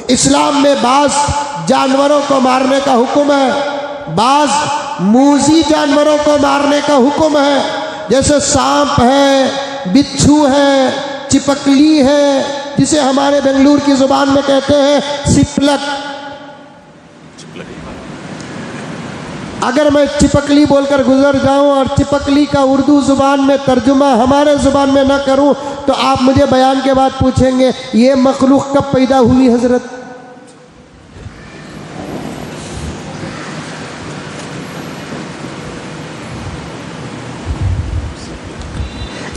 इस्लाम में बाज जानवरों को मारने का हुक्म है, बाज मूजी जानवरों को मारने का हुक्म है, जैसे सांप है, बिच्छू है, चिपकली है, जिसे हमारे बेंगलुरु की जुबान में कहते हैं सिपलक। अगर मैं चिपकली बोलकर गुजर जाऊं और चिपकली का उर्दू जुबान में तर्जुमा हमारे जुबान में ना करूं तो आप मुझे बयान के बाद पूछेंगे ये मखलूक कब पैदा हुई हजरत।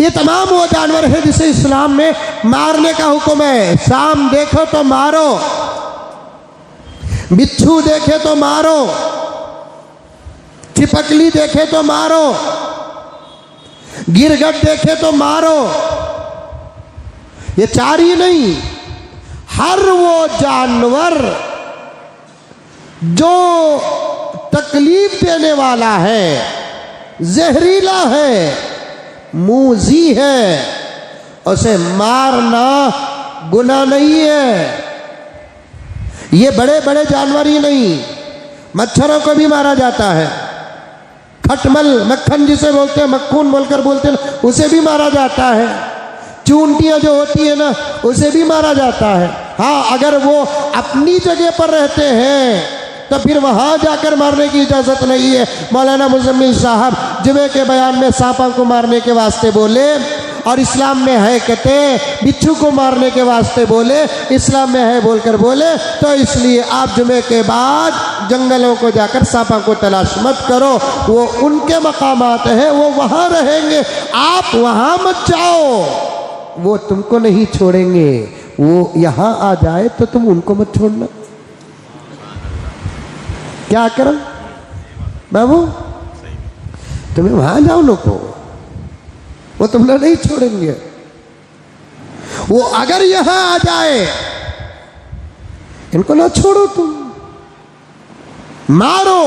ये तमाम वो जानवर है जिसे इस्लाम में मारने का हुक्म है। सांप देखो तो मारो, बिच्छू देखे तो मारो, चिपकली देखे तो मारो, गिरगट देखे तो मारो। ये चार ही नहीं, हर वो जानवर जो तकलीफ देने वाला है, जहरीला है, मूजी है, उसे मारना गुनाह नहीं है। ये बड़े बड़े जानवर ही नहीं, मच्छरों को भी मारा जाता है। खटमल, मक्खन जिसे बोलते हैं, मक्खून बोलकर बोलते हैं, उसे भी मारा जाता है। चूंटियां जो होती है ना, उसे भी मारा जाता है। हाँ, अगर वो अपनी जगह पर रहते हैं तो फिर वहां जाकर मारने की इजाजत नहीं है। मौलाना मुजम्मिल साहब जुमे के बयान में सांपों को मारने के वास्ते बोले और इस्लाम में है कहते, बिच्छू को मारने के वास्ते बोले, इस्लाम में है बोलकर बोले, तो इसलिए आप जुमे के बाद जंगलों को जाकर सांपों को तलाश मत करो। वो उनके मकामात है, वो वहां रहेंगे, आप वहां मत जाओ, वो तुमको नहीं छोड़ेंगे। वो यहां आ जाए तो तुम उनको मत छोड़ना। क्या करो बाबू, तुम्हें वहां जाओ नको, वो तुमने नहीं छोड़ेंगे। वो अगर यहां आ जाए, इनको ना छोड़ो, तुम मारो।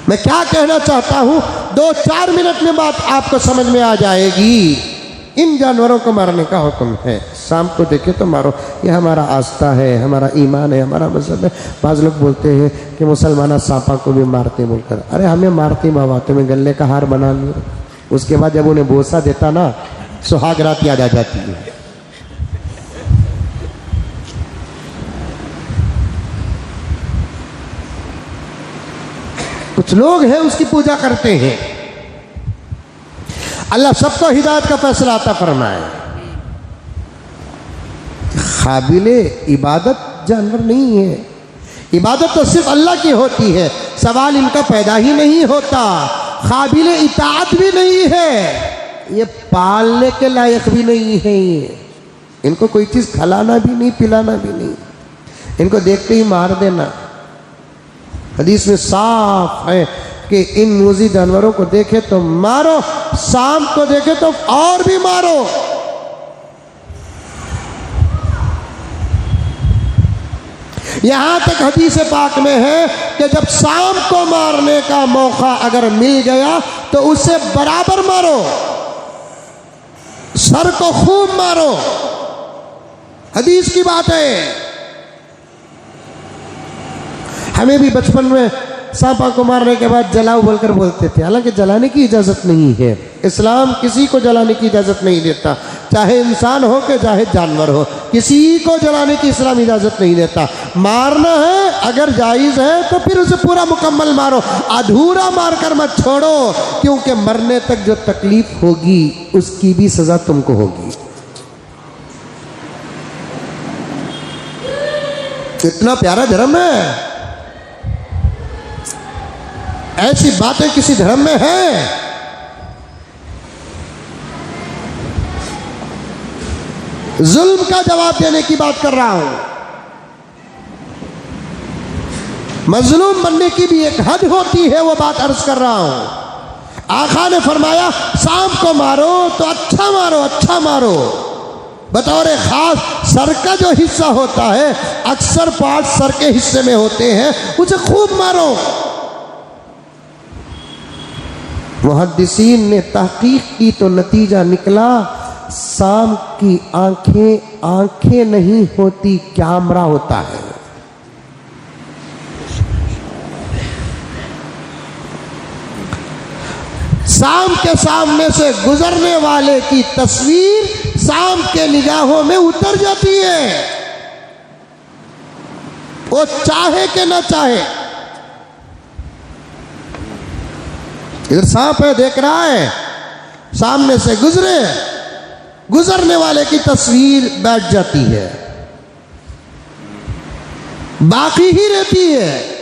मैं क्या कहना चाहता हूं, 2-4 मिनट में बात आपको समझ में आ जाएगी। इन जानवरों को मारने का हुक्म है। सांप को देखे तो मारो, यह हमारा आस्था है, हमारा ईमान है, हमारा मजहब है। बाज़ लोग बोलते हैं कि मुसलमान सांपा को भी मारते बोलकर, अरे हमें मारते बाबा, तुम्हें गले का हार बना लिया, उसके बाद जब उन्हें बोसा देता ना, सुहाग रात याद आ जाती है। कुछ लोग हैं उसकी पूजा करते हैं। अल्लाह सबको हिदायत का फैसला अता फरमाए। काबिले इबादत जानवर नहीं है, इबादत तो सिर्फ अल्लाह की होती है, सवाल इनका पैदा ही नहीं होता। काबिले इताअत भी नहीं है, ये पालने के लायक भी नहीं है। ये इनको कोई चीज़ खिलाना भी नहीं, पिलाना भी नहीं, इनको देखते ही मार देना। हदीस में साफ है कि इन मूजी जानवरों को देखे तो मारो, सांप को देखे तो और भी मारो। यहां तक हदीस पाक में है कि जब सांप को मारने का मौका अगर मिल गया तो उसे बराबर मारो, सर को खूब मारो। हदीस की बात है। हमें भी बचपन में सांपा को मारने के बाद जलाओ बोलकर बोलते थे, हालांकि जलाने की इजाज़त नहीं है। इस्लाम किसी को जलाने की इजाज़त नहीं देता, चाहे इंसान हो कि चाहे जानवर हो, किसी को जलाने की इस्लाम इजाज़त नहीं देता। मारना है अगर जायज़ है तो फिर उसे पूरा मुकम्मल मारो, अधूरा मारकर मत छोड़ो, क्योंकि मरने तक जो तकलीफ होगी उसकी भी सज़ा तुमको होगी। कितना प्यारा धर्म है, ऐसी बातें किसी धर्म में है? जुल्म का जवाब देने की बात कर रहा हूं। मजलूम बनने की भी एक हद होती है, वो बात अर्ज कर रहा हूं। आका ने फरमाया सांप को मारो तो अच्छा मारो, अच्छा मारो। बतौर खास सर का जो हिस्सा होता है, अक्सर पार्ट सर के हिस्से में होते हैं, उसे खूब मारो। मुहद्दिसीन ने तहकीक की तो नतीजा निकला सांप की आंखें आंखें नहीं होती, कैमरा होता है। सांप के सामने से गुजरने वाले की तस्वीर सांप के निगाहों में उतर जाती है, वो चाहे कि ना चाहे। इधर सांप है, देख रहा है, सामने से गुजरने वाले की तस्वीर बैठ जाती है, बाकी ही रहती है।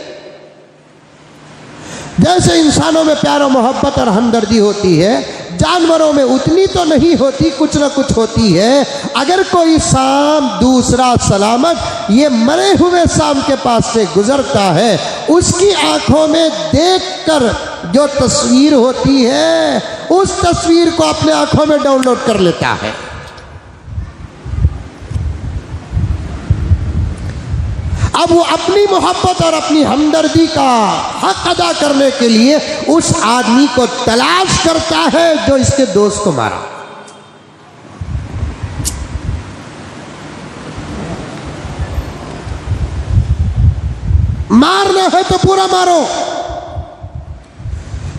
जैसे इंसानों में प्यार और मोहब्बत और हमदर्दी होती है, जानवरों में उतनी तो नहीं होती, कुछ ना कुछ होती है। अगर कोई सांप दूसरा सलामत ये मरे हुए सांप के पास से गुजरता है, उसकी आंखों में देखकर जो तस्वीर होती है, उस तस्वीर को अपने आंखों में डाउनलोड कर लेता है। अब वो अपनी मोहब्बत और अपनी हमदर्दी का हक अदा करने के लिए उस आदमी को तलाश करता है जो इसके दोस्त को मारा। मारना है तो पूरा मारो।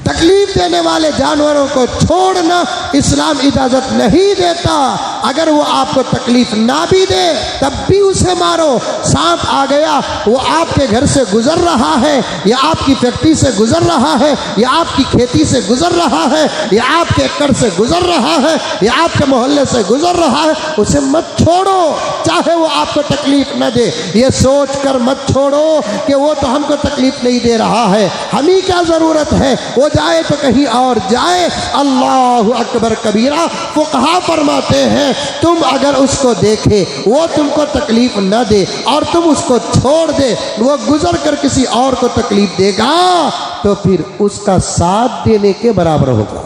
तकलीफ देने वाले जानवरों को छोड़ना इस्लाम इजाजत नहीं देता। अगर वो आपको तकलीफ ना भी दे तब भी उसे मारो। सांप आ गया, वो आपके घर से गुजर रहा है, या आपकी फैक्ट्री से गुजर रहा है, या आपकी खेती से गुजर रहा है, या आपके एकड़ से गुजर रहा है, या आपके मोहल्ले से गुजर रहा है, उसे मत छोड़ो, चाहे वो आपको तकलीफ न दे। ये सोच कर मत छोड़ो कि वो तो हमको तकलीफ नहीं दे रहा है, हम ही क्या ज़रूरत है, वो जाए तो कहीं और जाए। अल्लाहु अकबर कबीरा। फुक़हा फरमाते हैं, तुम अगर उसको देखे, वो तुमको तकलीफ न दे और तुम उसको छोड़ दे, वो गुजर कर किसी और को तकलीफ देगा, तो फिर उसका साथ देने के बराबर होगा।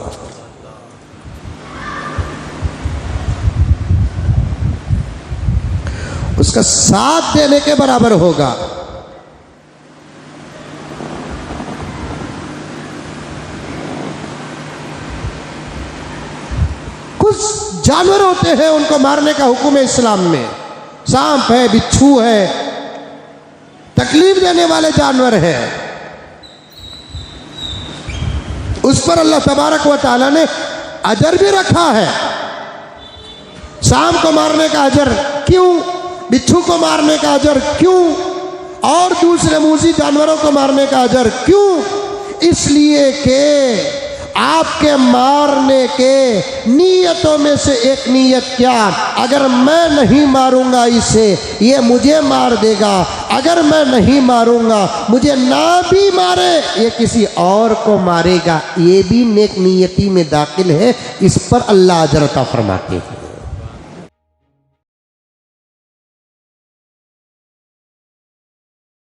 उसका साथ देने के बराबर होगा। कुछ जानवर होते हैं उनको मारने का हुक्म है इस्लाम में। सांप है, बिच्छू है, तकलीफ देने वाले जानवर हैं, उस पर अल्लाह तबारक व तआला ने अजर भी रखा है। सांप को मारने का अजर क्यों, बिच्छू को मारने का अजर क्यों, और दूसरे मूजी जानवरों को मारने का अजर क्यों? इसलिए कि आपके मारने के नीयतों में से एक नीयत क्या, अगर मैं नहीं मारूंगा इसे, ये मुझे मार देगा, अगर मैं नहीं मारूंगा, मुझे ना भी मारे, ये किसी और को मारेगा, ये भी नेक नीयती में दाखिल है। इस पर अल्लाह अजर अता फरमाते हैं।